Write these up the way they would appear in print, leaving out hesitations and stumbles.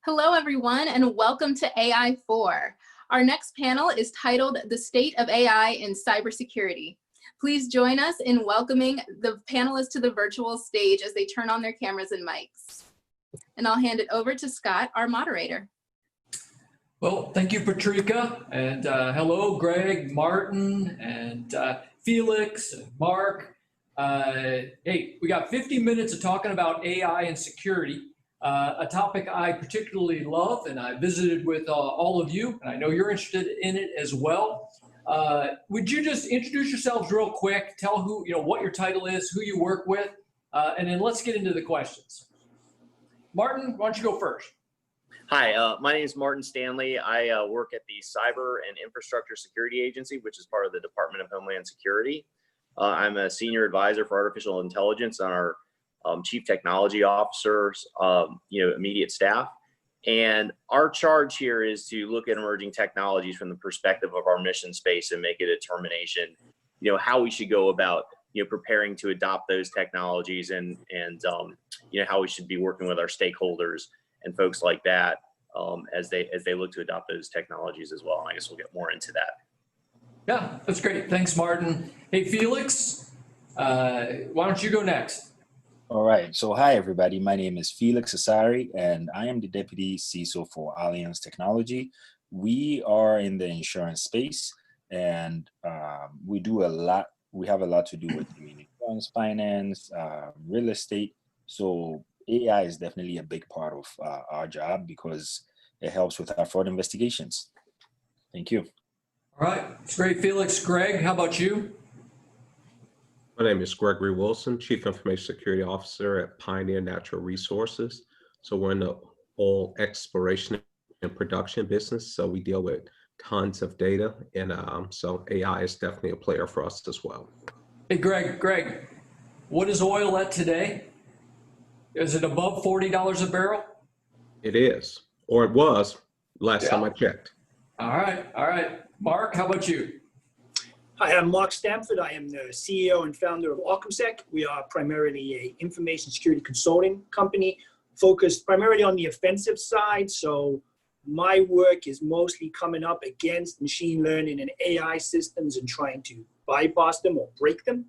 Hello, everyone, and welcome to AI4. Our next panel is titled The State of AI in Cybersecurity. Please join us in welcoming the panelists to the virtual stage as they turn on their cameras and mics. And I'll hand it over to Scott, our moderator. Well, thank you, Patrika, and hello, Greg, Martin, and Felix, and Mark. Hey, we got 50 minutes of talking about AI and security, a topic I particularly love, and I visited with all of you, and I know you're interested in it as well. Would you just introduce yourselves real quick, tell who, what your title is, who you work with, and then let's get into the questions. Martin, why don't you go first? Hi, my name is Martin Stanley. I work at the Cyber and Infrastructure Security Agency, which is part of the Department of Homeland Security. I'm a senior advisor for artificial intelligence on our chief technology officer's immediate staff. And our charge here is to look at emerging technologies from the perspective of our mission space and make a determination, how we should go about preparing to adopt those technologies and how we should be working with our stakeholders and folks like that as they look to adopt those technologies as well. And I guess we'll get more into that. Yeah, that's great. Thanks, Martin. Hey, Felix, why don't you go next? All right. So hi, everybody. My name is Felix Asari, and I am the Deputy Ciso for Allianz Technology. We are in the insurance space, and we do a lot. We have a lot to do with insurance, finance, real estate. So AI is definitely a big part of our job because it helps with our fraud investigations. Thank you. All right, it's great, Felix. Greg, how about you? My name is Gregory Wilson, Chief Information Security Officer at Pioneer Natural Resources. So we're in the oil exploration and production business. So we deal with tons of data, and so AI is definitely a player for us as well. Hey, Greg, what is oil at today? Is it above $40 a barrel? It is, or it was last time I checked. All right. Mark, how about you? Hi, I'm Mark Stamford. I am the CEO and founder of OccamSec. We are primarily an information security consulting company focused primarily on the offensive side. So my work is mostly coming up against machine learning and AI systems and trying to bypass them or break them.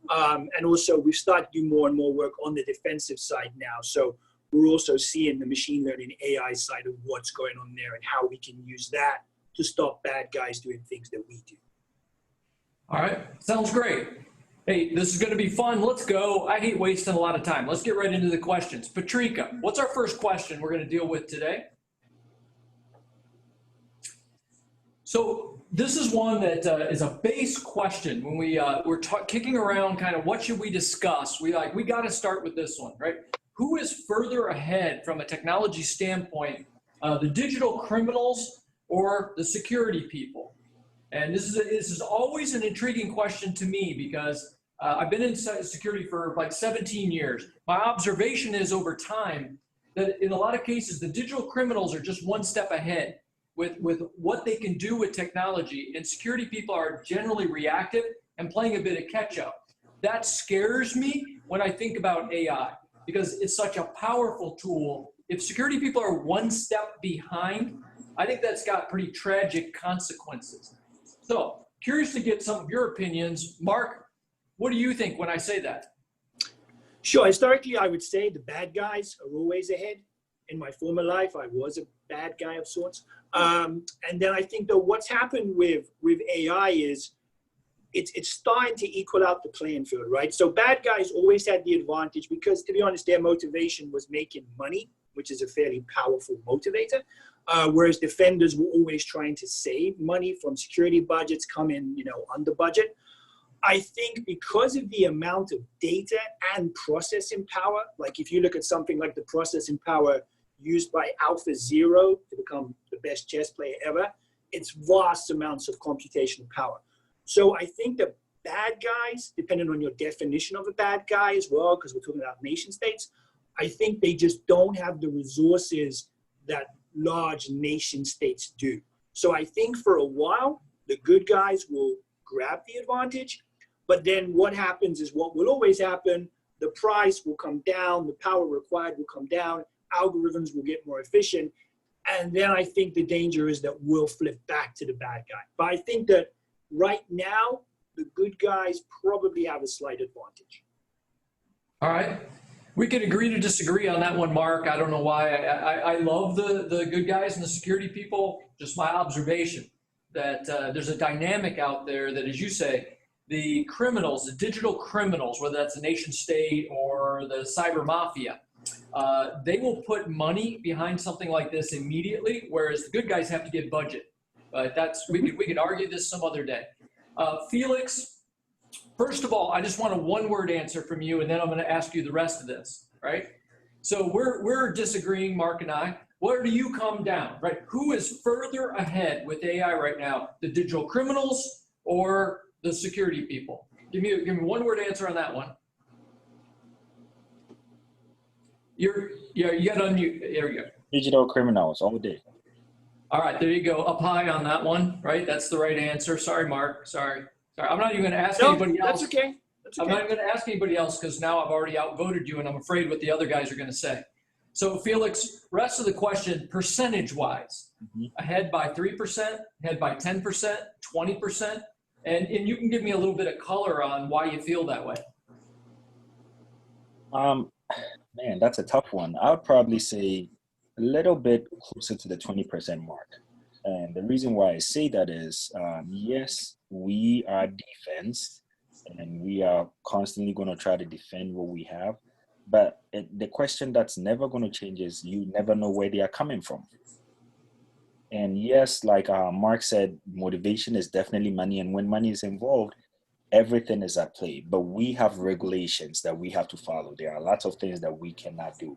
And also we've started to do more and more work on the defensive side now. So we're also seeing the machine learning AI side of what's going on there and how we can use that to stop bad guys doing things that we do. All right, sounds great. Hey, this is going to be fun. Let's go. I hate wasting a lot of time. Let's get right into the questions. Patrika, what's our first question we're going to deal with today? So this is one that is a base question. When we're kicking around kind of what should we discuss, we got to start with this one, right? Who is further ahead from a technology standpoint, the digital criminals or the security people? And this is always an intriguing question to me because I've been in security for like 17 years. My observation is over time that in a lot of cases, the digital criminals are just one step ahead with what they can do with technology, and security people are generally reactive and playing a bit of catch up. That scares me when I think about AI because it's such a powerful tool. If security people are one step behind, I think that's got pretty tragic consequences. So, curious to get some of your opinions. Mark, what do you think when I say that? Sure. Historically, I would say the bad guys are always ahead. In my former life, I was a bad guy of sorts. And then I think that what's happened with AI is it's starting to equal out the playing field, right? So bad guys always had the advantage because, to be honest, their motivation was making money, which is a fairly powerful motivator. Whereas defenders were always trying to save money from security budgets coming, under budget. I think because of the amount of data and processing power, like if you look at something like the processing power used by AlphaZero to become the best chess player ever, it's vast amounts of computational power. So I think the bad guys, depending on your definition of a bad guy as well, because we're talking about nation states, I think they just don't have the resources that large nation states do. So I think for a while, the good guys will grab the advantage, but then what happens is what will always happen, the price will come down, the power required will come down, algorithms will get more efficient. And then I think the danger is that we'll flip back to the bad guy. But I think that right now, the good guys probably have a slight advantage. All right. We can agree to disagree on that one, Mark. I don't know why. I love the good guys and the security people. Just my observation that there's a dynamic out there that, as you say, the criminals, the digital criminals, whether that's the nation state or the cyber mafia, they will put money behind something like this immediately, whereas the good guys have to get budget. But that's we could argue this some other day. Felix, first of all, I just want a one-word answer from you, and then I'm going to ask you the rest of this. Right? So we're disagreeing, Mark and I. Where do you come down? Right? Who is further ahead with AI right now? The digital criminals or the security people? Give me one word answer on that one. You got to unmute. There we go. Digital criminals all day. All right, there you go. Up high on that one, right? That's the right answer. Sorry, Mark. Sorry. I'm not even going to ask anybody else. That's okay. That's okay. I'm not even going to ask anybody else because now I've already outvoted you, and I'm afraid what the other guys are going to say. So, Felix, rest of the question, percentage-wise, ahead by 3%, ahead by 10%, 20%, and you can give me a little bit of color on why you feel that way. Man, that's a tough one. I would probably say a little bit closer to the 20% mark. And the reason why I say that is, yes, we are defense, and we are constantly going to try to defend what we have. But the question that's never going to change is you never know where they are coming from. And yes, like Mark said, motivation is definitely money. And when money is involved, everything is at play. But we have regulations that we have to follow. There are lots of things that we cannot do.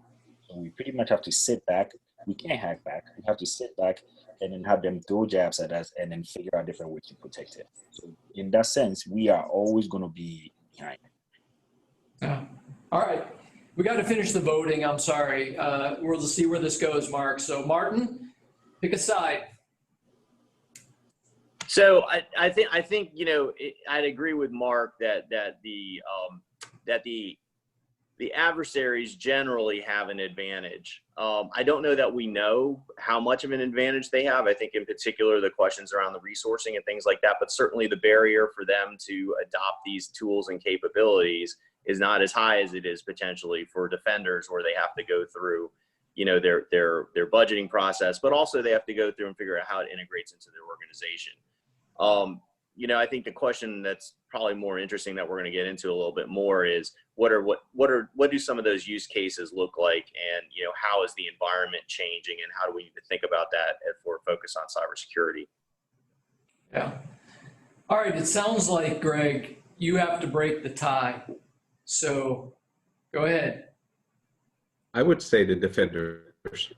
So we pretty much have to sit back. We can't hack back. We have to sit back and then have them throw jabs at us and then figure out different ways to protect it. So in that sense, we are always going to be behind. Yeah. All right. We got to finish the voting. I'm sorry. We'll see where this goes, Mark. So Martin, pick a side. So I think I'd agree with Mark that the adversaries generally have an advantage. I don't know that we know how much of an advantage they have. I think in particular the questions around the resourcing and things like that, but certainly the barrier for them to adopt these tools and capabilities is not as high as it is potentially for defenders, where they have to go through, their budgeting process, but also they have to go through and figure out how it integrates into their organization. I think the question that's probably more interesting that we're going to get into a little bit more is what do some of those use cases look like, and how is the environment changing, and how do we need to think about that if we're focused on cybersecurity? Yeah. All right. It sounds like, Greg, you have to break the tie. So go ahead. I would say the defenders,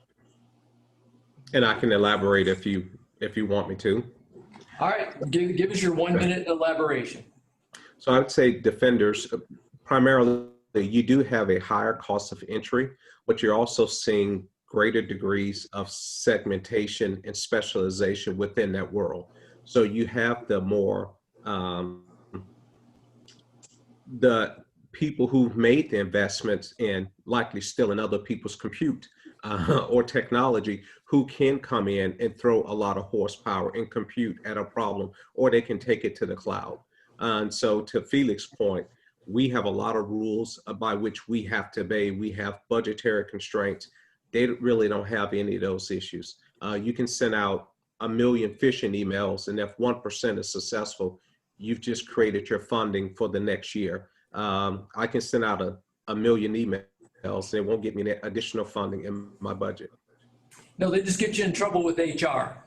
and I can elaborate if you want me to. All right, give us your 1 minute elaboration. So I would say defenders, primarily you do have a higher cost of entry, but you're also seeing greater degrees of segmentation and specialization within that world. So you have the more, the people who've made the investments and likely still in other people's compute or technology, who can come in and throw a lot of horsepower and compute at a problem, or they can take it to the cloud. And so to Felix's point, we have a lot of rules by which we have to obey. We have budgetary constraints. They really don't have any of those issues. You can send out 1 million phishing emails, and if 1% is successful, you've just created your funding for the next year. I can send out a million emails, and it won't get me that additional funding in my budget. No, they just get you in trouble with HR.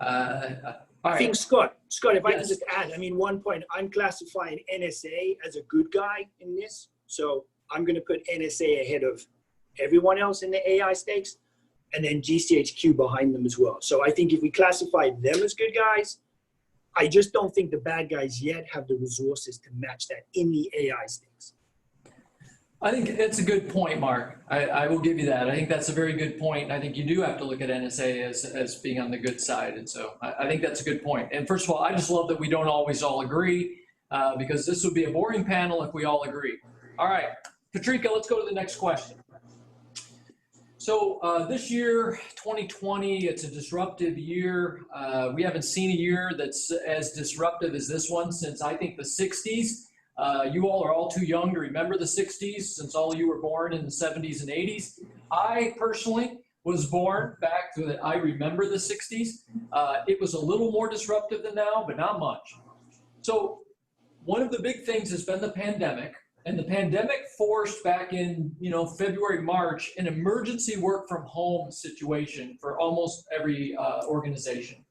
I think, Scott, if I can just add, one point, I'm classifying NSA as a good guy in this. So I'm going to put NSA ahead of everyone else in the AI stakes, and then GCHQ behind them as well. So I think if we classify them as good guys, I just don't think the bad guys yet have the resources to match that in the AI stakes. I think it's a good point, Mark. I will give you that. I think that's a very good point. I think you do have to look at NSA as being on the good side. And so I think that's a good point. And first of all, I just love that we don't always all agree, because this would be a boring panel if we all agree. All right, Katrika, let's go to the next question. So this year, 2020, it's a disruptive year. We haven't seen a year that's as disruptive as this one since I think the 60s. You all are all too young to remember the 60s since all of you were born in the 70s and 80s. I personally was born back to I remember the 60s. It was a little more disruptive than now, but not much. So one of the big things has been the pandemic. And the pandemic forced back in, February, March, an emergency work from home situation for almost every organization.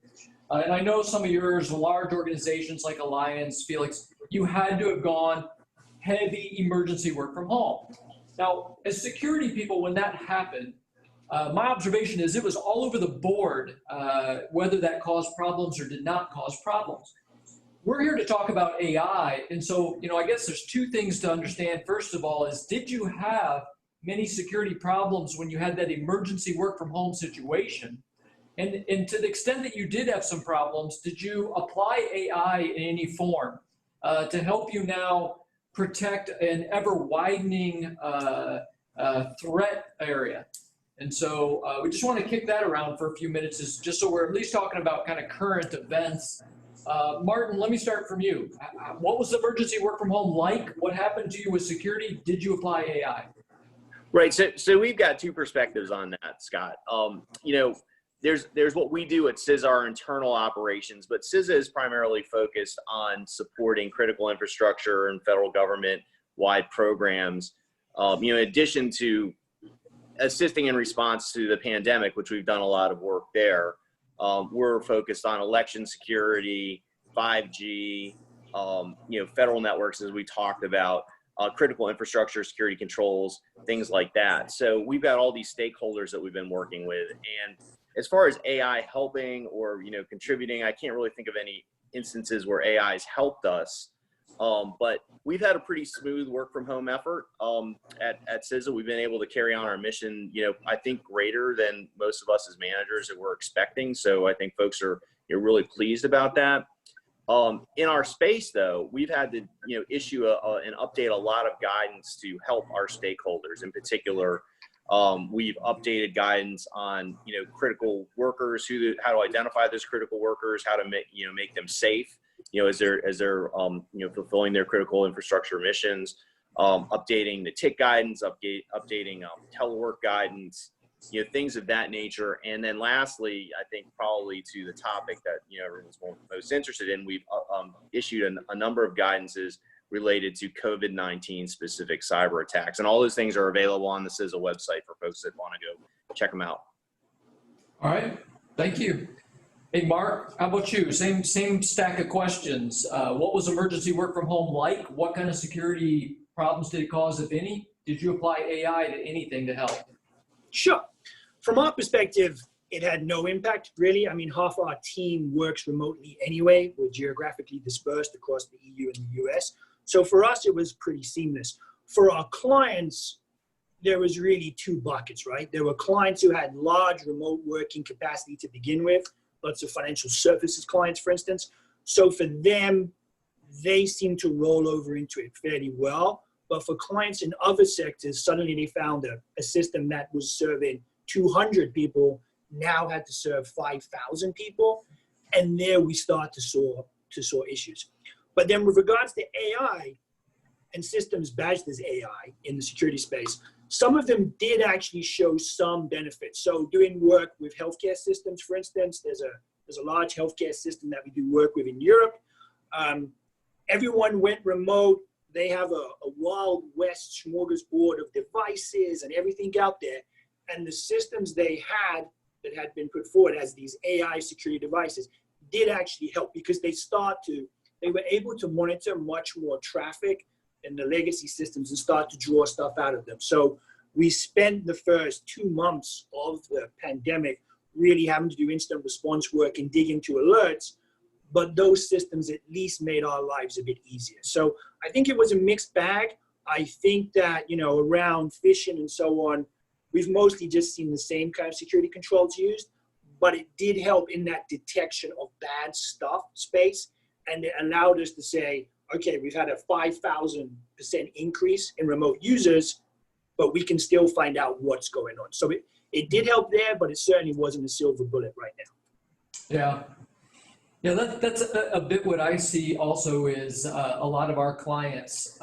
And I know some of yours, large organizations like Allianz, Felix, you had to have gone heavy emergency work from home. Now, as security people, when that happened, my observation is it was all over the board, whether that caused problems or did not cause problems. We're here to talk about AI, and so, I guess there's two things to understand. First of all is, did you have many security problems when you had that emergency work from home situation? And to the extent that you did have some problems, did you apply AI in any form to help you now protect an ever widening threat area? And so we just want to kick that around for a few minutes, just so we're at least talking about kind of current events. Martin, let me start from you. What was emergency work from home like? What happened to you with security? Did you apply AI? Right. So we've got two perspectives on that, Scott. There's what we do at CISA, our internal operations, but CISA is primarily focused on supporting critical infrastructure and federal government-wide programs. In addition to assisting in response to the pandemic, which we've done a lot of work there. We're focused on election security, 5G, federal networks, as we talked about, critical infrastructure, security controls, things like that. So we've got all these stakeholders that we've been working with. And as far as AI helping or, contributing, I can't really think of any instances where AI has helped us. But we've had a pretty smooth work from home effort at CISA. We've been able to carry on our mission, I think greater than most of us as managers that we're expecting. So I think folks are really pleased about that. In our space, though, we've had to issue and update a lot of guidance to help our stakeholders. In particular, we've updated guidance on critical workers, how to identify those critical workers, how to make them safe. As they're fulfilling their critical infrastructure missions, updating the TIC guidance, updating telework guidance, things of that nature. And then lastly, I think probably to the topic that everyone's most interested in, we've issued a number of guidances related to COVID-19 specific cyber attacks. And all those things are available on the CISA website for folks that want to go check them out. All right, thank you. Hey, Mark, how about you? Same stack of questions. What was emergency work from home like? What kind of security problems did it cause, if any? Did you apply AI to anything to help? Sure. From our perspective, it had no impact, really. I mean, half our team works remotely anyway. We're geographically dispersed across the EU and the US. So for us, it was pretty seamless. For our clients, there was really two buckets, right? There were clients who had large remote working capacity to begin with, lots of financial services clients, for instance. So for them, they seem to roll over into it fairly well. But for clients in other sectors, suddenly they found a system that was serving 200 people now had to serve 5,000 people. And there we start to saw issues. But then with regards to AI and systems badged as AI in the security space, some of them did actually show some benefits. So doing work with healthcare systems, for instance, there's a large healthcare system that we do work with in Europe. Everyone went remote. They have a Wild West smorgasbord of devices and everything out there. And the systems they had that had been put forward as these AI security devices did actually help because they were able to monitor much more traffic in the legacy systems and start to draw stuff out of them. So we spent the first 2 months of the pandemic really having to do instant response work and dig into alerts, but those systems at least made our lives a bit easier. So I think it was a mixed bag. I think that, around phishing and so on, we've mostly just seen the same kind of security controls used, but it did help in that detection of bad stuff space. And it allowed us to say, okay, we've had a 5,000% increase in remote users, but we can still find out what's going on. So it did help there, but it certainly wasn't a silver bullet right now. Yeah. Yeah, that's a bit what I see also is a lot of our clients,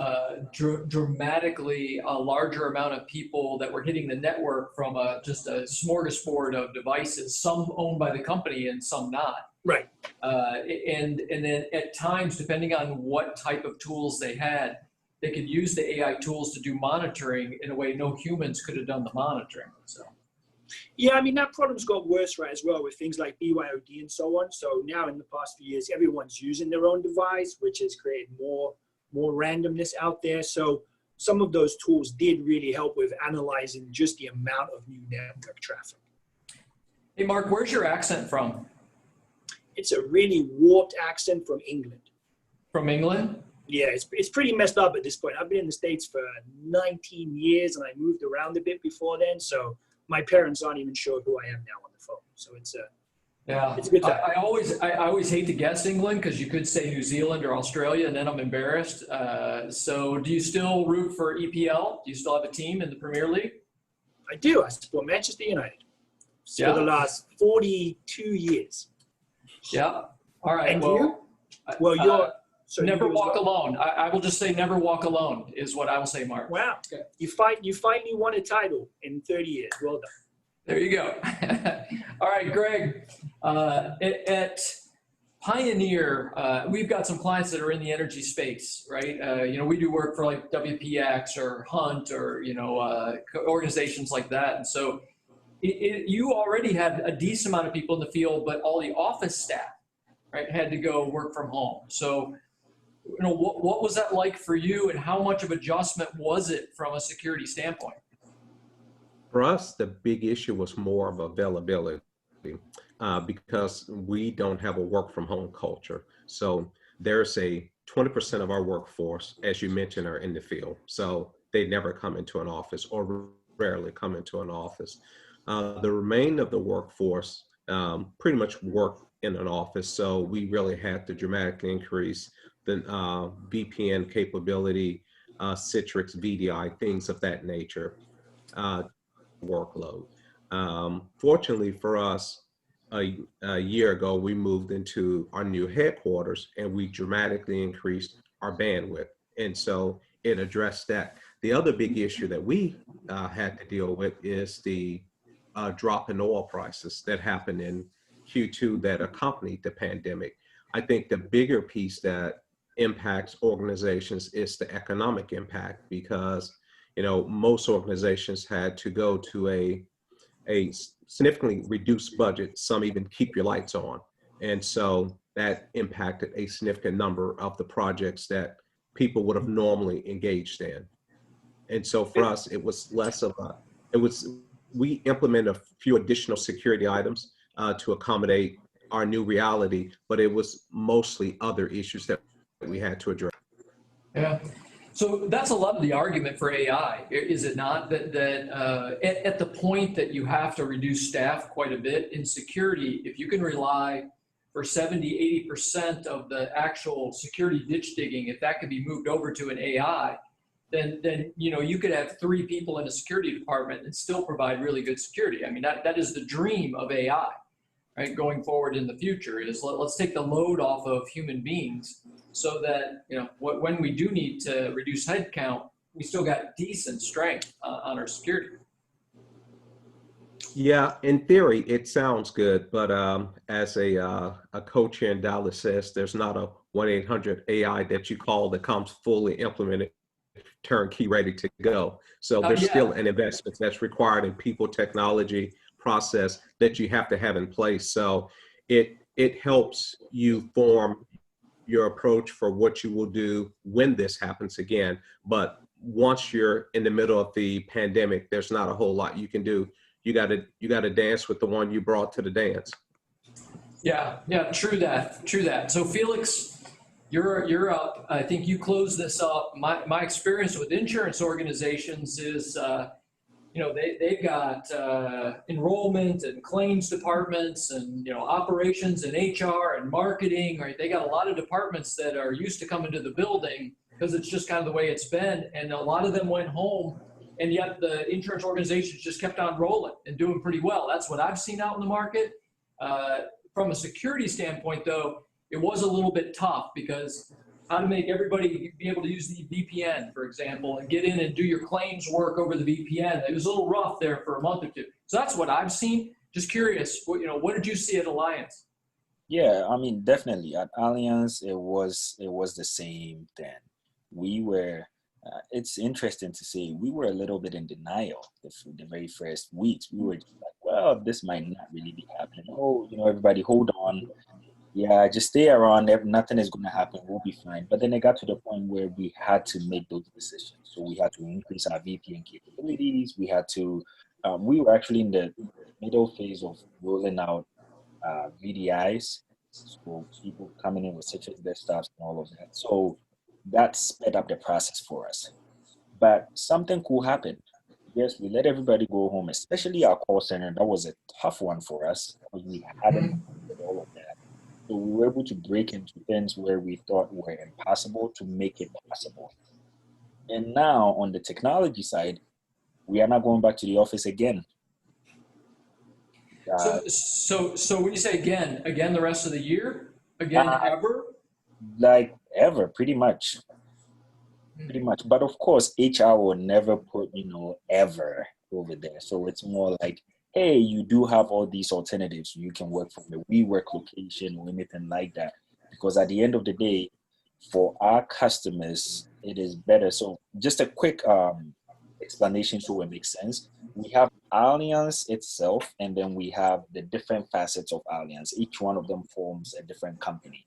dramatically a larger amount of people that were hitting the network from just a smorgasbord of devices, some owned by the company and some not. Right. And then at times, depending on what type of tools they had, they could use the AI tools to do monitoring in a way no humans could have done the monitoring. So. Yeah, I mean, that problem's got worse, right, as well with things like BYOD and so on. So now in the past few years, everyone's using their own device, which has created more randomness out there. So some of those tools did really help with analyzing just the amount of new network traffic. Hey, Mark, where's your accent from? It's a really warped accent from England. From England? Yeah, it's pretty messed up at this point. I've been in the States for 19 years, and I moved around a bit before then. So my parents aren't even sure who I am now on the phone. So it's a good time. I always hate to guess England because you could say New Zealand or Australia, and then I'm embarrassed. So do you still root for EPL? Do you still have a team in the Premier League? I do. I support Manchester United for the last 42 years. Yeah. All right. And well, you? Well, you're... So never walk alone. I will just say never walk alone is what I will say, Mark. Wow. Okay. You finally won a title in 30 years. Well done. There you go. All right, Greg, at Pioneer, we've got some clients that are in the energy space, right? We do work for like WPX or Hunt or, organizations like that. And so you already had a decent amount of people in the field, but all the office staff, right, had to go work from home. So, what was that like for you, and how much of adjustment was it from a security standpoint? For us, the big issue was more of availability because we don't have a work from home culture. So there's a 20% of our workforce, as you mentioned, are in the field. So they never come into an office or rarely come into an office. The remainder of the workforce pretty much work in an office. So we really had to dramatically increase the VPN capability, Citrix, VDI, things of that nature, workload. Fortunately for us, a year ago, we moved into our new headquarters and we dramatically increased our bandwidth. And so it addressed that. The other big issue that we had to deal with is the drop in oil prices that happened in Q2 that accompanied the pandemic. I think the bigger piece that impacts organizations is the economic impact because, most organizations had to go to a significantly reduced budget, some even keep your lights on. And so that impacted a significant number of the projects that people would have normally engaged in. And so for us, it was less of we implemented a few additional security items to accommodate our new reality, but it was mostly other issues that we had to address. Yeah. So that's a lot of the argument for AI, is it not? That at the point that you have to reduce staff quite a bit in security, if you can rely for 70, 80% of the actual security ditch digging, if that could be moved over to an AI, then you could have 3 people in a security department and still provide really good security. I mean, that is the dream of AI, right? Going forward in the future is let's take the load off of human beings so that, when we do need to reduce headcount, we still got decent strength on our security. Yeah, in theory, it sounds good, but as a coach here in Dallas says, there's not a 1-800 AI that you call that comes fully implemented, turnkey, ready to go. So there's still an investment that's required in people, technology, process that you have to have in place. So it helps you form your approach for what you will do when this happens again. But once you're in the middle of the pandemic, there's not a whole lot you can do. You got to dance with the one you brought to the dance. Yeah, true that. So Felix, you're up. I think you close this up. My experience with insurance organizations is, they've got enrollment and claims departments and, operations and HR and marketing, right? They got a lot of departments that are used to coming to the building because it's just kind of the way it's been. And a lot of them went home and yet the insurance organizations just kept on rolling and doing pretty well. That's what I've seen out in the market. From a security standpoint, though, it was a little bit tough because how to make everybody be able to use the VPN, for example, and get in and do your claims work over the VPN. It was a little rough there for a month or two. So that's what I've seen. Just curious, what did you see at Allianz? Yeah, I mean, definitely at Allianz, it was the same thing. We were, it's interesting to see, we were a little bit in denial the very first weeks. We were just like, well, this might not really be happening. Oh, everybody hold on. Yeah, just stay around. Nothing is going to happen. We'll be fine. But then it got to the point where we had to make those decisions. So we had to increase our VPN capabilities. We had to, we were actually in the middle phase of rolling out VDIs. So people coming in with Citrix desktops and all of that. So that sped up the process for us. But something cool happened. Yes, we let everybody go home, especially our call center. That was a tough one for us because we hadn't did all of that. So we were able to break into things where we thought were impossible to make it possible. And now on the technology side, we are not going back to the office again. So when you say again the rest of the year, ever? Like ever, pretty much. But of course, HR will never put, ever over there. So it's more like, hey, you do have all these alternatives. You can work from the WeWork location or anything like that. Because at the end of the day, for our customers, it is better. So just a quick explanation so it makes sense. We have Allianz itself, and then we have the different facets of Allianz. Each one of them forms a different company.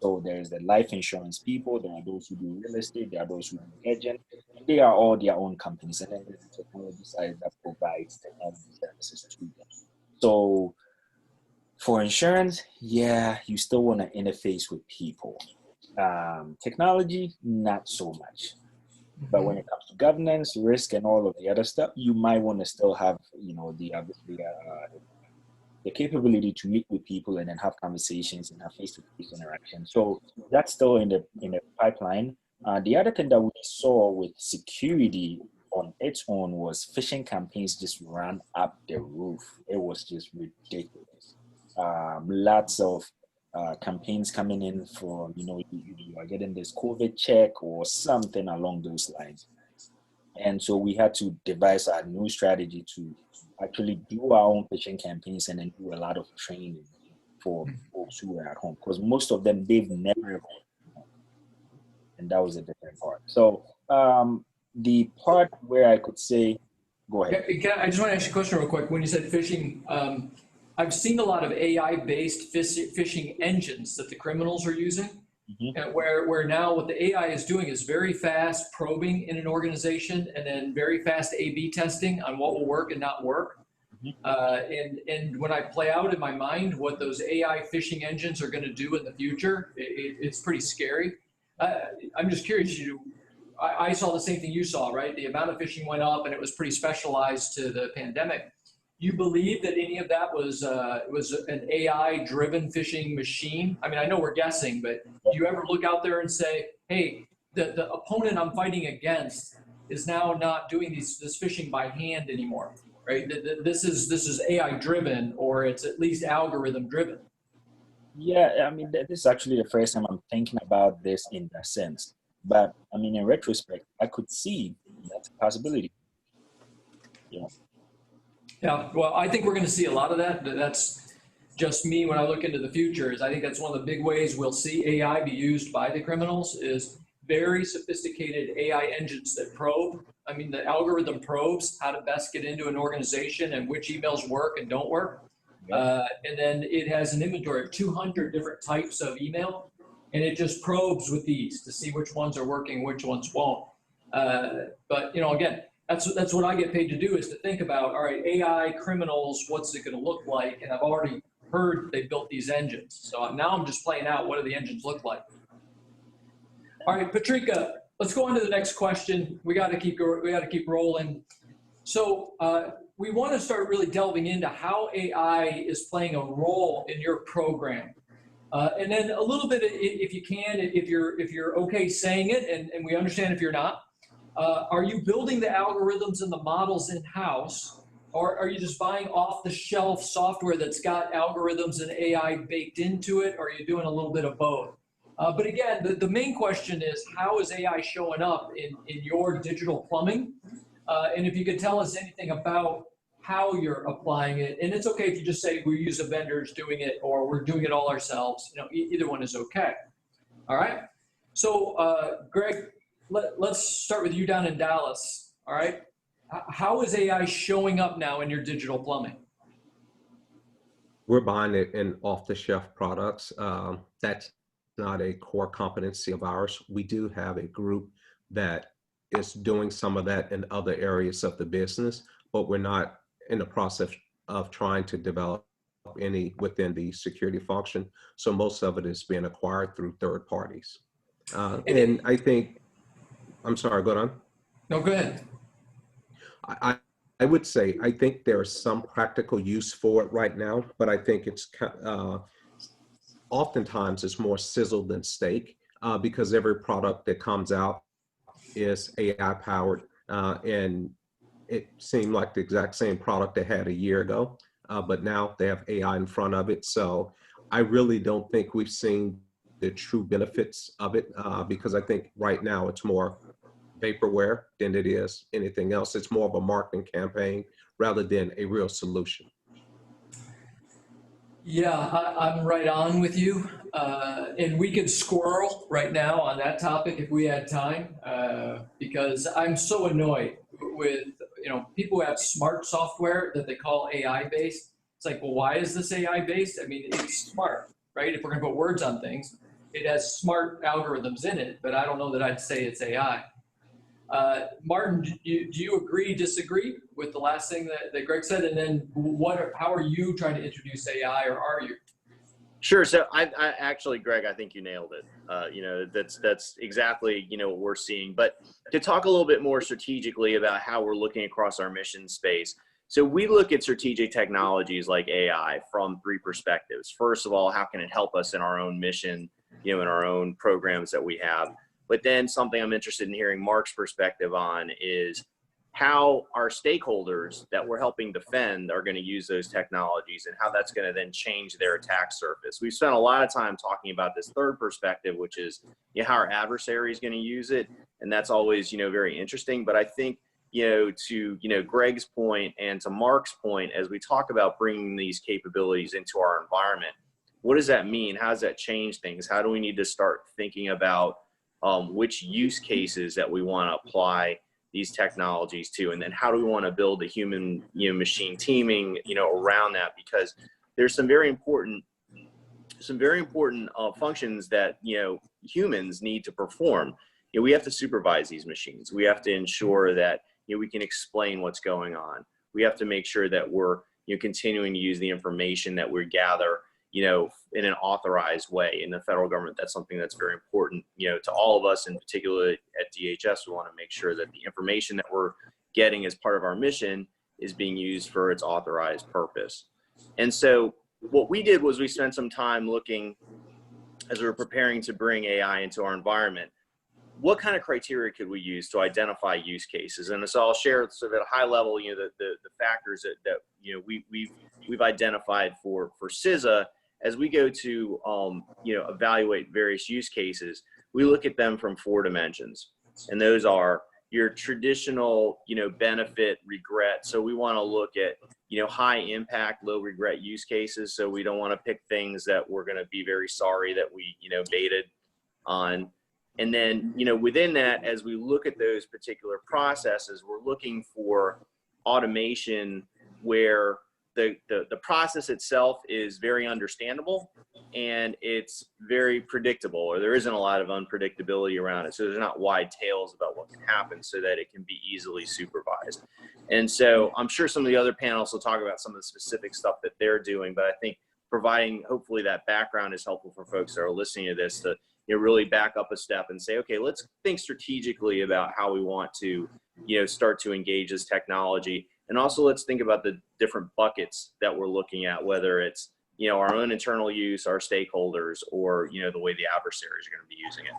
So there's the life insurance people, there are those who do real estate, there are those who do agent, and they are all their own companies. And then there's the technology side that provides technology services to them. So for insurance, yeah, you still want to interface with people. Technology, not so much. But when it comes to governance, risk, and all of the other stuff, you might want to still have, the capability to meet with people and then have conversations and have face-to-face interaction. So that's still in the pipeline. The other thing that we saw with security on its own was phishing campaigns just ran up the roof. It was just ridiculous. Lots of campaigns coming in for, you are getting this COVID check or something along those lines. And so we had to devise a new strategy to actually do our own phishing campaigns and then do a lot of training for folks who were at home, because most of them, they've never, and that was a different part. So the part where I could say, go ahead. I just want to ask you a question real quick. When you said phishing, I've seen a lot of AI-based phishing engines that the criminals are using. And where now what the AI is doing is very fast probing in an organization and then very fast A/B testing on what will work and not work. And when I play out in my mind what those AI phishing engines are going to do in the future, it's pretty scary. I'm just curious, I saw the same thing you saw, right? The amount of phishing went up and it was pretty specialized to the pandemic. You believe that any of that was an AI-driven phishing machine? I mean, I know we're guessing, but do you ever look out there and say, hey, the opponent I'm fighting against is now not doing this phishing by hand anymore, right? This is AI-driven, or it's at least algorithm-driven. Yeah, I mean, this is actually the first time I'm thinking about this in that sense. But I mean, in retrospect, I could see that's a possibility. Yeah, well, I think we're going to see a lot of that. That's just me when I look into the future. I think that's one of the big ways we'll see AI be used by the criminals is very sophisticated AI engines that probe. I mean, the algorithm probes how to best get into an organization and which emails work and don't work. And then it has an inventory of 200 different types of email, and it just probes with these to see which ones are working, which ones won't. But again, that's what I get paid to do, is to think about, all right, AI criminals, what's it going to look like? And I've already heard they built these engines. So now I'm just playing out what do the engines look like. All right, Patrika, let's go on to the next question. We got to keep rolling. So we want to start really delving into how AI is playing a role in your program. And then a little bit, if you can, if you're okay saying it, and we understand if you're not, Are you building the algorithms and the models in-house, or are you just buying off-the-shelf software that's got algorithms and AI baked into it, or are you doing a little bit of both? But again, the main question is, how is AI showing up in your digital plumbing? And if you could tell us anything about how you're applying it, and it's okay if you just say we use a vendor's doing it or we're doing it all ourselves. You know, either one is okay. All right. So, Greg, let's start with you down in Dallas. All right. How is AI showing up now in your digital plumbing? We're buying it in off-the-shelf products. That's not a core competency of ours. We do have a group that is doing some of that in other areas of the business, but we're not in the process of trying to develop any within the security function. So most of it is being acquired through third parties. And I think, I'm sorry, go on. No, go ahead. I would say, I think there's some practical use for it right now, but I think it's oftentimes it's more sizzle than steak because every product that comes out is AI powered. And it seemed like the exact same product they had a year ago, but now they have AI in front of it. So I really don't think we've seen the true benefits of it because I think right now it's more vaporware than it is anything else. It's more of a marketing campaign rather than a real solution. Yeah, I'm right on with you. And we could squirrel right now on that topic if we had time, because I'm so annoyed with, you know, people who have smart software that they call AI based. It's like, well, why is this AI based? I mean, it's smart, right? If we're gonna put words on things, it has smart algorithms in it, but I don't know that I'd say it's AI. Martin, do you agree, disagree with the last thing that Greg said? And then how are you trying to introduce AI, or are you? Sure. So I actually, Greg, I think you nailed it. You know, that's exactly, you know, what we're seeing. But to talk a little bit more strategically about how we're looking across our mission space. So we look at strategic technologies like AI from three perspectives. First of all, how can it help us in our own mission, you know, in our own programs that we have? But then something I'm interested in hearing Mark's perspective on is how our stakeholders that we're helping defend are going to use those technologies and how that's going to then change their attack surface. We've spent a lot of time talking about this third perspective, which is, you know, how our adversary is going to use it. And that's always, you know, very interesting. But I think, you know, to, you know, Greg's point and to Mark's point, as we talk about bringing these capabilities into our environment, what does that mean? How does that change things? How do we need to start thinking about which use cases that we want to apply these technologies to, and then how do we want to build a human, you know, machine teaming, you know, around that? Because there's some very important functions that, you know, humans need to perform. You know, we have to supervise these machines. We have to ensure that, you know, we can explain what's going on. We have to make sure that we're, you know, continuing to use the information that we gather, you know, in an authorized way. In the federal government, that's something that's very important, you know, to all of us, in particular at DHS. We want to make sure that the information that we're getting as part of our mission is being used for its authorized purpose. And so what we did was we spent some time looking, as we were preparing to bring AI into our environment, what kind of criteria could we use to identify use cases? And so I'll share sort of at a high level, you know, the factors that you know, we've identified for CISA. As we go to, you know, evaluate various use cases, we look at them from 4 dimensions. And those are your traditional, you know, benefit, regret. So we want to look at, you know, high impact, low regret use cases. So we don't want to pick things that we're going to be very sorry that we, you know, baited on. And then, you know, within that, as we look at those particular processes, we're looking for automation where the process itself is very understandable and it's very predictable, or there isn't a lot of unpredictability around it. So there's not wide tails about what can happen, so that it can be easily supervised. And so I'm sure some of the other panels will talk about some of the specific stuff that they're doing, but I think providing hopefully that background is helpful for folks that are listening to this to, you know, really back up a step and say, okay, let's think strategically about how we want to, you know, start to engage this technology. And also let's think about the different buckets that we're looking at, whether it's, you know, our own internal use, our stakeholders, or, you know, the way the adversaries are going to be using it.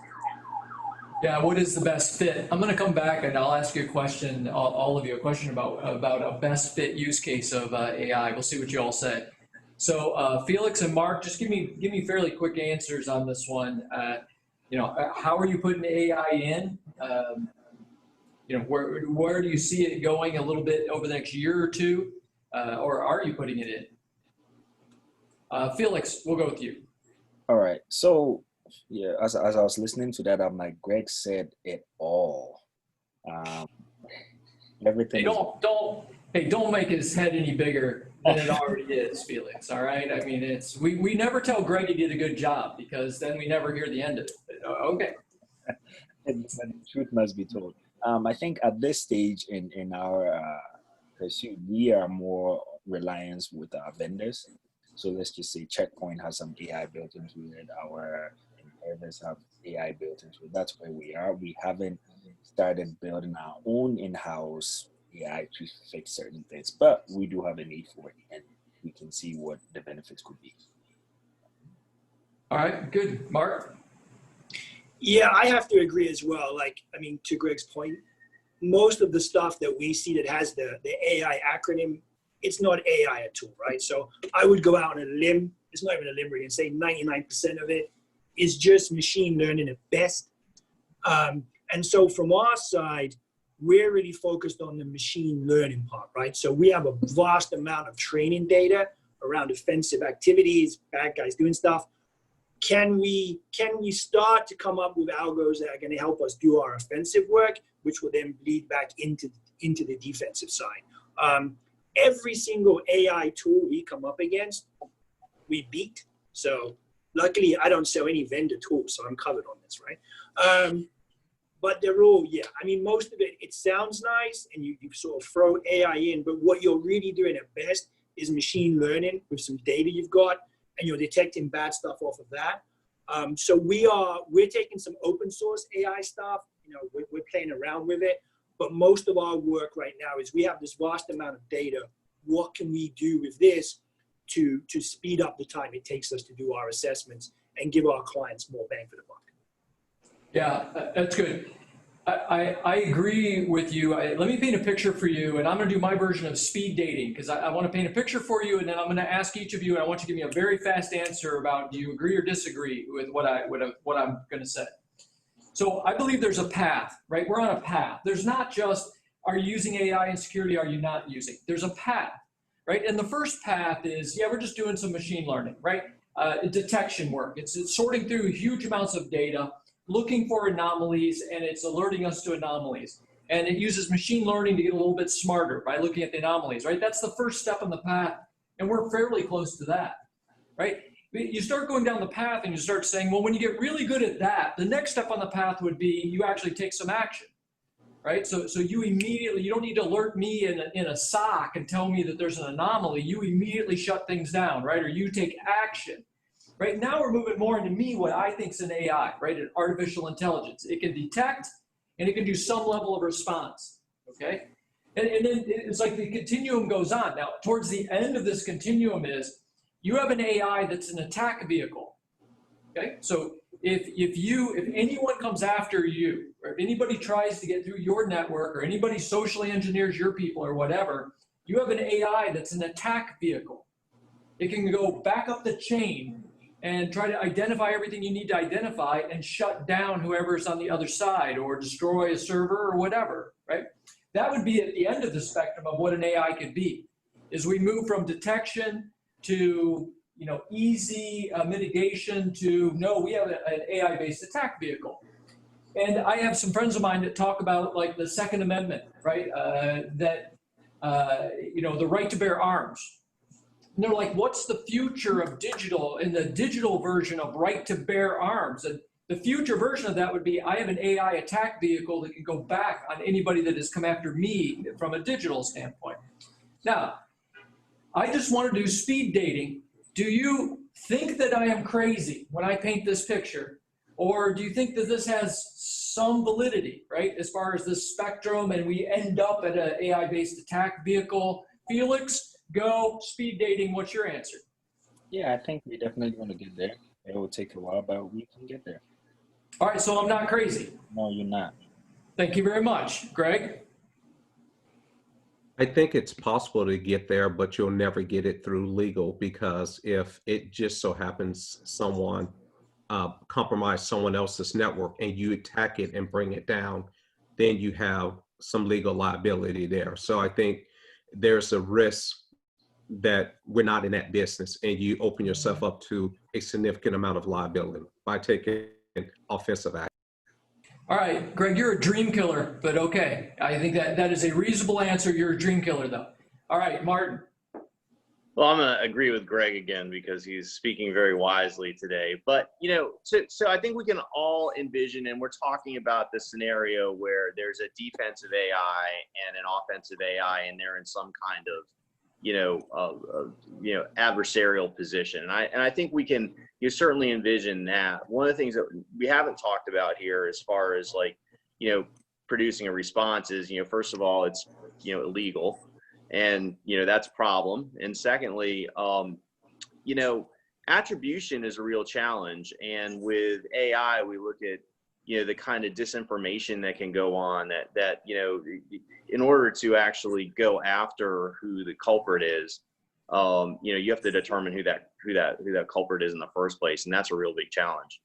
Yeah, what is the best fit? I'm going to come back and I'll ask you a question, all of you, a question about a best fit use case of AI. We'll see what you all say. So Felix and Mark, just give me fairly quick answers on this one. You know, how are you putting AI in? You know, where do you see it going a little bit over the next year or two, or are you putting it in? Felix, we'll go with you. All right. So yeah, as I was listening to that, I'm like, Greg said it all. Everything. Hey, don't make his head any bigger than it already is, Felix. All right. I mean, we never tell Greg he did a good job because then we never hear the end of it. Okay. And the truth must be told. I think at this stage in our pursuit, we are more reliant with our vendors. So let's just say Checkpoint has some AI built into it. Our competitors have AI built into it. That's where we are. We haven't started building our own in-house AI to fix certain things, but we do have a need for it, and we can see what the benefits could be. All right, good. Mark? Yeah, I have to agree as well. Like, I mean, to Greg's point, most of the stuff that we see that has the AI acronym, it's not AI at all, right? So I would go out on a limb. It's not even a limb, really, and say 99% of it is just machine learning at best. And so from our side, we're really focused on the machine learning part, right? So we have a vast amount of training data around offensive activities, bad guys doing stuff. Can we start to come up with algos that are going to help us do our offensive work, which will then bleed back into the defensive side? Every single AI tool we come up against, we beat. So luckily, I don't sell any vendor tools, so I'm covered on this, right? But they're all, yeah, I mean, most of it sounds nice, and you sort of throw AI in, but what you're really doing at best is machine learning with some data you've got, and you're detecting bad stuff off of that. So we're taking some open source AI stuff, you know, we're playing around with it, but most of our work right now is we have this vast amount of data. What can we do with this to speed up the time it takes us to do our assessments and give our clients more bang for the buck? Yeah, that's good. I agree with you. Let me paint a picture for you, and I'm going to do my version of speed dating because I want to paint a picture for you, and then I'm going to ask each of you, and I want you to give me a very fast answer about do you agree or disagree with what I'm going to say. So I believe there's a path, right? We're on a path. There's not just are you using AI in security, are you not using? There's a path, right? And the first path is, yeah, we're just doing some machine learning, right? Detection work. It's sorting through huge amounts of data, looking for anomalies, and it's alerting us to anomalies. And it uses machine learning to get a little bit smarter by looking at the anomalies, right? That's the first step on the path, and we're fairly close to that, right? You start going down the path and you start saying, well, when you get really good at that, the next step on the path would be you actually take some action, right? So you immediately, you don't need to alert me in a SOC and tell me that there's an anomaly. You immediately shut things down, right? Or you take action. Right now we're moving more into what I think is an AI, right? An artificial intelligence. It can detect and it can do some level of response, okay? And then it's like the continuum goes on. Now, towards the end of this continuum is you have an AI that's an attack vehicle, okay? So if anyone comes after you, or if anybody tries to get through your network, or anybody socially engineers your people or whatever, you have an AI that's an attack vehicle. It can go back up the chain and try to identify everything you need to identify and shut down whoever's on the other side or destroy a server or whatever, right? That would be at the end of the spectrum of what an AI could be, is we move from detection to, you know, easy mitigation to, no, we have an AI-based attack vehicle. And I have some friends of mine that talk about like the Second Amendment, right? You know, the right to bear arms. And they're like, what's the future of digital and the digital version of right to bear arms? And the future version of that would be, I have an AI attack vehicle that can go back on anybody that has come after me from a digital standpoint. Now, I just want to do speed dating. Do you think that I am crazy when I paint this picture? Or do you think that this has some validity, right? As far as this spectrum and we end up at an AI-based attack vehicle? Felix, go speed dating. What's your answer? Yeah, I think we definitely want to get there. It will take a while, but we can get there. All right, so I'm not crazy. No, you're not. Thank you very much. Greg? I think it's possible to get there, but you'll never get it through legal, because if it just so happens someone compromised someone else's network and you attack it and bring it down, then you have some legal liability there. So I think there's a risk that we're not in that business, and you open yourself up to a significant amount of liability by taking offensive action. All right, Greg, you're a dream killer, but okay. I think that is a reasonable answer. You're a dream killer, though. All right, Martin. Well, I'm going to agree with Greg again because he's speaking very wisely today. But, you know, so I think we can all envision, and we're talking about the scenario where there's a defensive AI and an offensive AI, and they're in some kind of, adversarial position. And I think we can certainly envision that. One of the things that we haven't talked about here as far as producing a response is, first of all, it's, illegal. And, that's a problem. And secondly, attribution is a real challenge. And with AI, we look at, the kind of disinformation that can go on that in order to actually go after who the culprit is, you have to determine who that culprit is in the first place. And that's a real big challenge.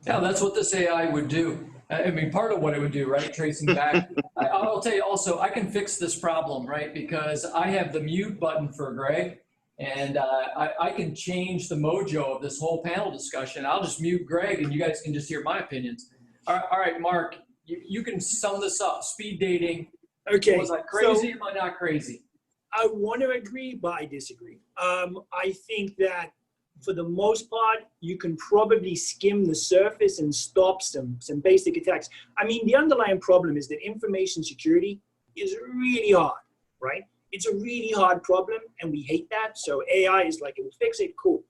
Yeah, that's what this AI would do. I mean, part of what it would do, right? Tracing back. I'll tell you also, I can fix this problem, right? Because I have the mute button for Greg, and I can change the mojo of this whole panel discussion. I'll just mute Greg, and you guys can just hear my opinions. All right, Mark, you can sum this up. Speed dating. Okay. Was I crazy? Am I not crazy? I want to agree, but I disagree. I think that for the most part, you can probably skim the surface and stop some basic attacks. I mean, the underlying problem is that information security is really hard, right? It's a really hard problem, and we hate that. So AI is like, it will fix it, cool.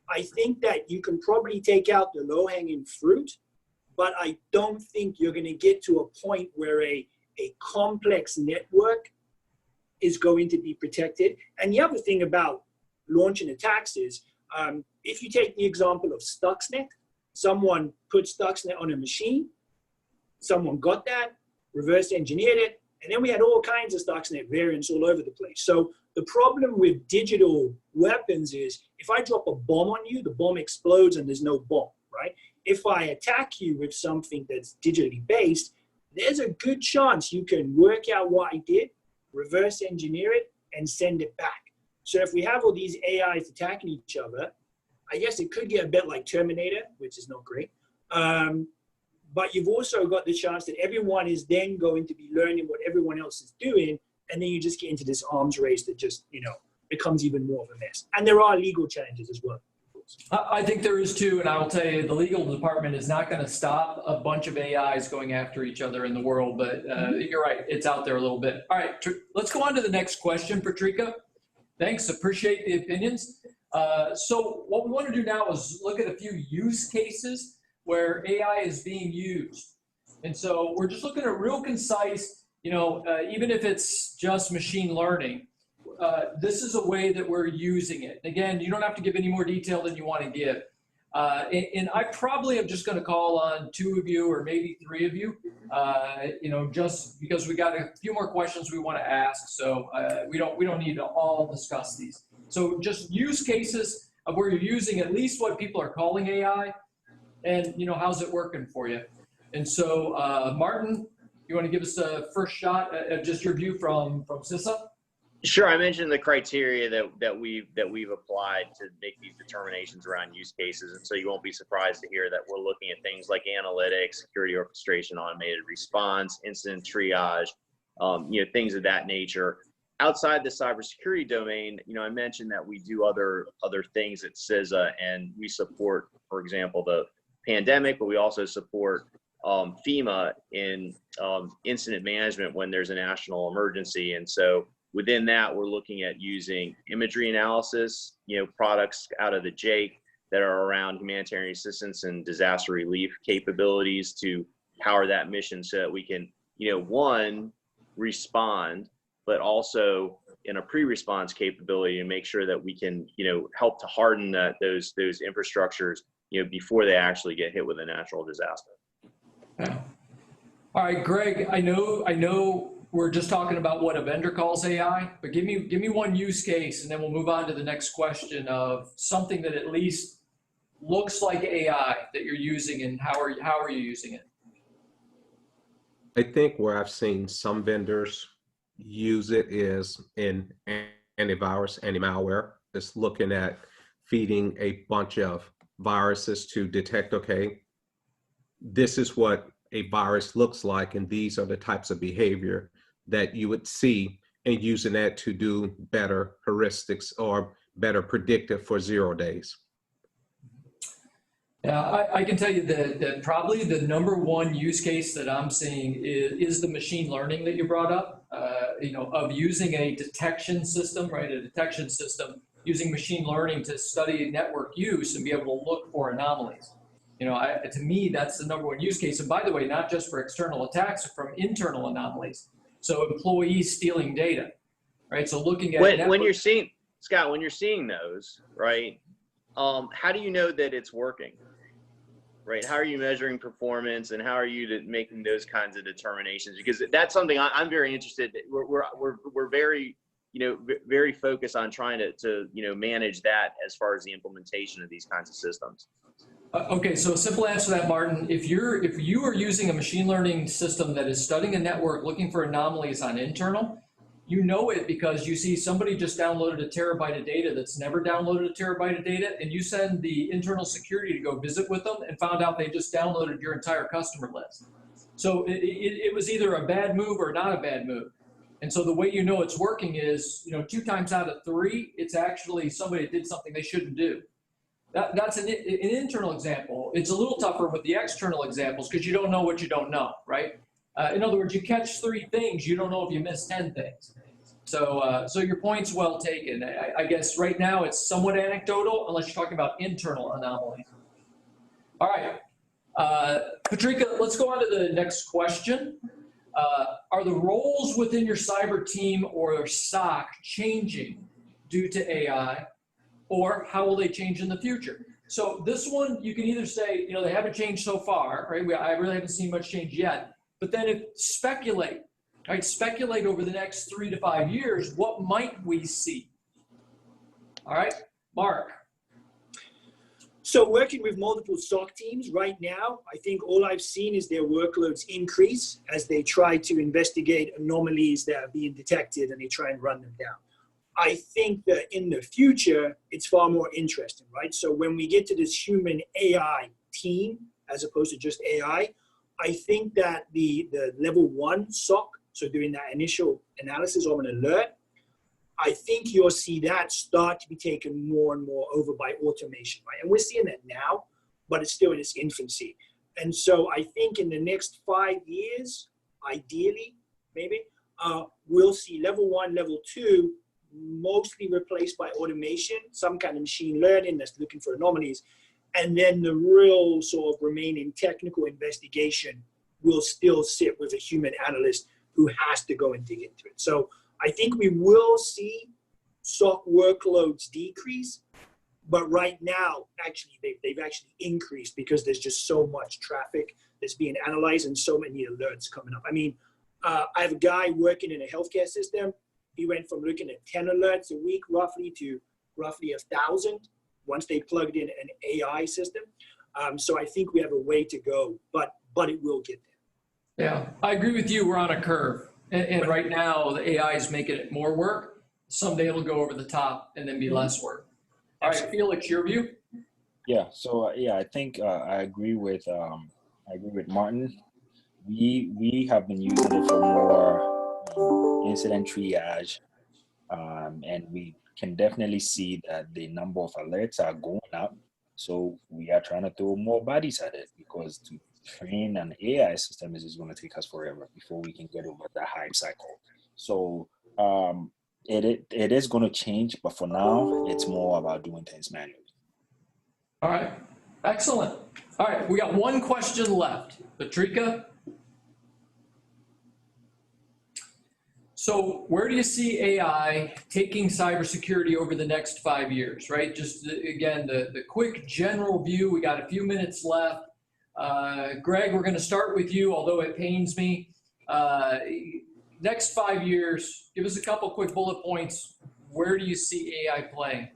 I think that you can probably take out the low-hanging fruit, but I don't think you're going to get to a point where a complex network is going to be protected. And the other thing about launching attacks is, if you take the example of Stuxnet, someone put Stuxnet on a machine, someone got that, reverse engineered it, and then we had all kinds of Stuxnet variants all over the place. So the problem with digital weapons is, if I drop a bomb on you, the bomb explodes and there's no bomb, right? If I attack you with something that's digitally based, there's a good chance you can work out what I did, reverse engineer it, and send it back. So if we have all these AIs attacking each other, I guess it could get a bit like Terminator, which is not great. But you've also got the chance that everyone is then going to be learning what everyone else is doing, and then you just get into this arms race that just, becomes even more of a mess. And there are legal challenges as well. I think there is too, and I will tell you, the legal department is not going to stop a bunch of AIs going after each other in the world, but you're right, it's out there a little bit. All right, let's go on to the next question, Patrika. Thanks, appreciate the opinions. So what we want to do now is look at a few use cases where AI is being used. And so we're just looking at real concise, even if it's just machine learning, this is a way that we're using it. Again, you don't have to give any more detail than you want to give. And I probably am just going to call on 2 of you or maybe 3 of you, just because we got a few more questions we want to ask. So we don't need to all discuss these. So just use cases of where you're using at least what people are calling AI, and how's it working for you. And so Martin, you want to give us a first shot at just your view from CISA? Sure. I mentioned the criteria that we've applied to make these determinations around use cases, and so you won't be surprised to hear that we're looking at things like analytics, security orchestration, automated response, incident triage, things of that nature. Outside the cybersecurity domain, I mentioned that we do other things at CISA, and we support, for example, the pandemic, but we also support FEMA in incident management when there's a national emergency. And so within that, we're looking at using imagery analysis, products out of the JAIC that are around humanitarian assistance and disaster relief capabilities to power that mission so that we can, one, respond, but also in a pre-response capability and make sure that we can, help to harden those infrastructures, before they actually get hit with a natural disaster. Yeah. All right, Greg, I know we're just talking about what a vendor calls AI, but give me one use case and then we'll move on to the next question of something that at least looks like AI that you're using, and how are you using it? I think where I've seen some vendors use it is in antivirus, anti-malware. It's looking at feeding a bunch of viruses to detect, okay, this is what a virus looks like, and these are the types of behavior that you would see, and using that to do better heuristics or better predictive for 0 days. Yeah, I can tell you that probably the #1 use case that I'm seeing is the machine learning that you brought up, of using a detection system, right? A detection system using machine learning to study network use and be able to look for anomalies. To me, that's the #1 use case. And by the way, not just for external attacks, but from internal anomalies. So employees stealing data, right? So looking at when you're seeing, Scott, when you're seeing those, right? How do you know that it's working? Right? How are you measuring performance, and how are you making those kinds of determinations? Because that's something I'm very interested in. We're very, very focused on trying to manage that as far as the implementation of these kinds of systems. Okay, so a simple answer to that, Martin. If you are using a machine learning system that is studying a network, looking for anomalies on internal, you know it because you see somebody just downloaded a terabyte of data that's never downloaded a terabyte of data, and you send the internal security to go visit with them and found out they just downloaded your entire customer list. So it was either a bad move or not a bad move. And so the way you know it's working is, 2 times out of 3, it's actually somebody that did something they shouldn't do. That's an internal example. It's a little tougher with the external examples because you don't know what you don't know, right? In other words, you catch 3 things, you don't know if you missed 10 things. So your point's well taken. I guess right now it's somewhat anecdotal unless you're talking about internal anomalies. All right, Patrika, let's go on to the next question. Are the roles within your cyber team or SOC changing due to AI, or how will they change in the future? So this one, you can either say, they haven't changed so far, right? I really haven't seen much change yet. But then speculate, right? Speculate over the next 3 to 5 years, what might we see? All right, Mark. So working with multiple SOC teams right now, I think all I've seen is their workloads increase as they try to investigate anomalies that are being detected and they try and run them down. I think that in the future, it's far more interesting, right? So when we get to this human AI team, as opposed to just AI, I think that the level 1 SOC, so doing that initial analysis of an alert, I think you'll see that start to be taken more and more over by automation, right? And we're seeing that now, but it's still in its infancy. And so I think in the next 5 years, ideally, maybe, we'll see level 1, level 2, mostly replaced by automation, some kind of machine learning that's looking for anomalies. And then the real sort of remaining technical investigation will still sit with a human analyst who has to go and dig into it. So I think we will see SOC workloads decrease, but right now, actually, they've actually increased because there's just so much traffic that's being analyzed and so many alerts coming up. I mean, I have a guy working in a healthcare system. He went from looking at 10 alerts a week roughly to roughly 1,000 once they plugged in an AI system. So I think we have a way to go, but it will get there. Yeah, I agree with you. We're on a curve. And right now, the AI is making it more work. Someday it'll go over the top and then be less work. All right, Felix, your view? Yeah. So I think I agree with Martin. We have been using it for more incident triage, and we can definitely see that the number of alerts are going up. So we are trying to throw more bodies at it because to train an AI system is just going to take us forever before we can get over that hype cycle. So it is going to change, but for now, it's more about doing things manually. All right, excellent. All right, we got one question left. Patrika? So where do you see AI taking cybersecurity over the next 5 years, right? Just again, the quick general view, we got a few minutes left. Greg, we're going to start with you, although it pains me. Next 5 years, give us a couple quick bullet points. Where do you see AI playing?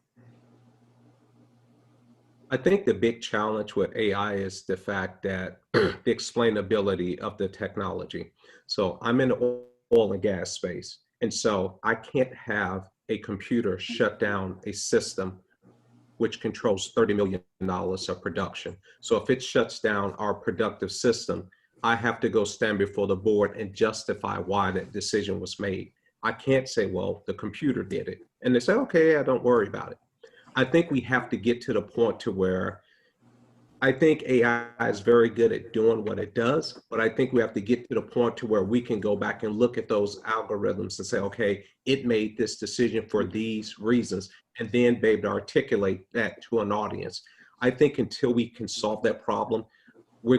I think the big challenge with AI is the fact that the explainability of the technology. So I'm in the oil and gas space. And so I can't have a computer shut down a system which controls $30 million of production. So if it shuts down our productive system, I have to go stand before the board and justify why that decision was made. I can't say, well, the computer did it. And they say, okay, yeah, don't worry about it. I think we have to get to the point to where I think AI is very good at doing what it does, but I think we have to get to the point to where we can go back and look at those algorithms and say, okay, it made this decision for these reasons, and then be able to articulate that to an audience. I think until we can solve that problem, there's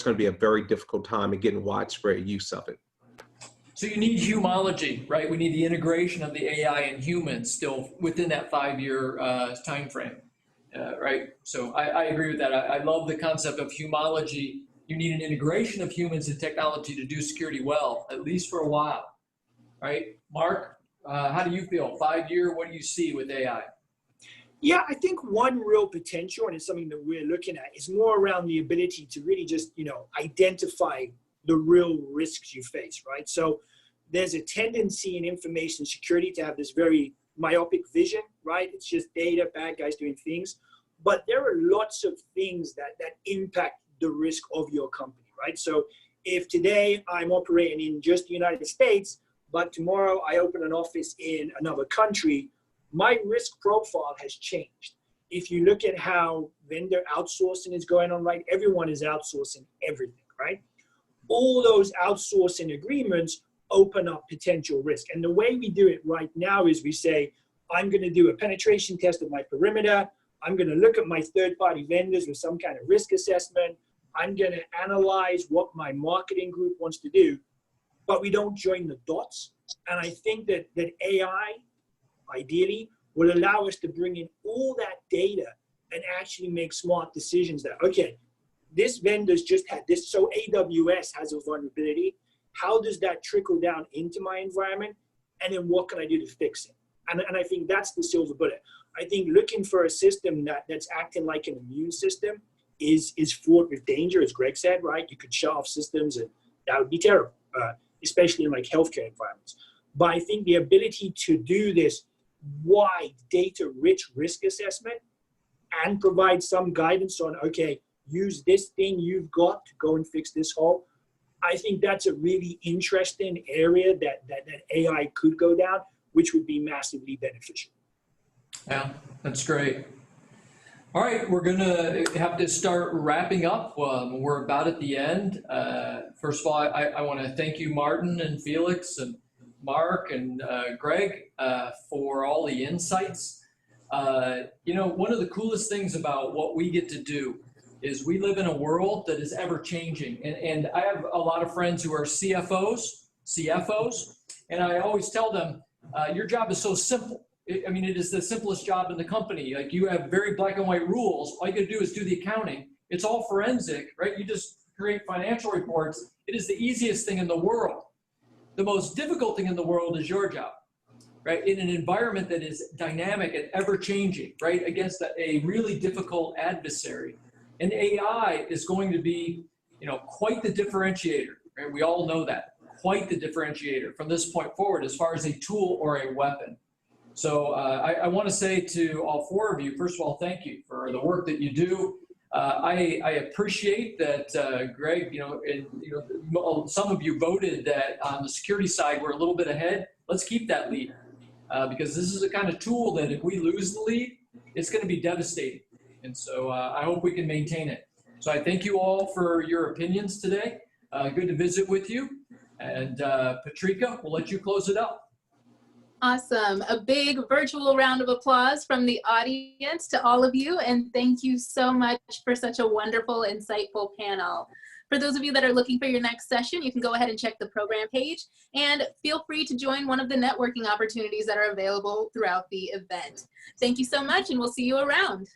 going to be a very difficult time in getting widespread use of it. So you need humology, right? We need the integration of the AI and humans still within that 5-year time frame, right? So I agree with that. I love the concept of humology. You need an integration of humans and technology to do security well, at least for a while, right? Mark, how do you feel? 5-year, what do you see with AI? Yeah, I think one real potential, and it's something that we're looking at, is more around the ability to really just, identify the real risks you face, right? So there's a tendency in information security to have this very myopic vision, right? It's just data, bad guys doing things. But there are lots of things that impact the risk of your company, right? So if today I'm operating in just the United States, but tomorrow I open an office in another country, my risk profile has changed. If you look at how vendor outsourcing is going on, right? Everyone is outsourcing everything, right? All those outsourcing agreements open up potential risk. And the way we do it right now is we say, I'm going to do a penetration test of my perimeter. I'm going to look at my third-party vendors with some kind of risk assessment. I'm going to analyze what my marketing group wants to do, but we don't join the dots. And I think that AI, ideally, will allow us to bring in all that data and actually make smart decisions that, okay, this vendor's just had this, so AWS has a vulnerability. How does that trickle down into my environment? And then what can I do to fix it? And I think that's the silver bullet. I think looking for a system that's acting like an immune system is fraught with danger, as Greg said, right? You could shut off systems and that would be terrible, especially in like healthcare environments. But I think the ability to do this wide data-rich risk assessment and provide some guidance on, okay, use this thing you've got to go and fix this hole. I think that's a really interesting area that AI could go down, which would be massively beneficial. Yeah, that's great. All right, we're going to have to start wrapping up. We're about at the end. First of all, I want to thank you, Martin and Felix and Mark and Greg, for all the insights. One of the coolest things about what we get to do is we live in a world that is ever changing. And I have a lot of friends who are CFOs, and I always tell them, your job is so simple. It is the simplest job in the company. Like, you have very black and white rules. All you gotta do is do the accounting. It's all forensic, right? You just create financial reports. It is the easiest thing in the world. The most difficult thing in the world is your job, right? In an environment that is dynamic and ever changing, right? Against a really difficult adversary. And AI is going to be, quite the differentiator, right? We all know that, quite the differentiator from this point forward as far as a tool or a weapon. So I want to say to all four of you, first of all, thank you for the work that you do. I appreciate that, Greg, some of you voted that on the security side, we're a little bit ahead. Let's keep that lead because this is the kind of tool that if we lose the lead, it's going to be devastating. And so I hope we can maintain it. So I thank you all for your opinions today. Good to visit with you. And Patrika, we'll let you close it up. Awesome. A big virtual round of applause from the audience to all of you. And thank you so much for such a wonderful, insightful panel. For those of you that are looking for your next session, you can go ahead and check the program page and feel free to join one of the networking opportunities that are available throughout the event. Thank you so much, and we'll see you around.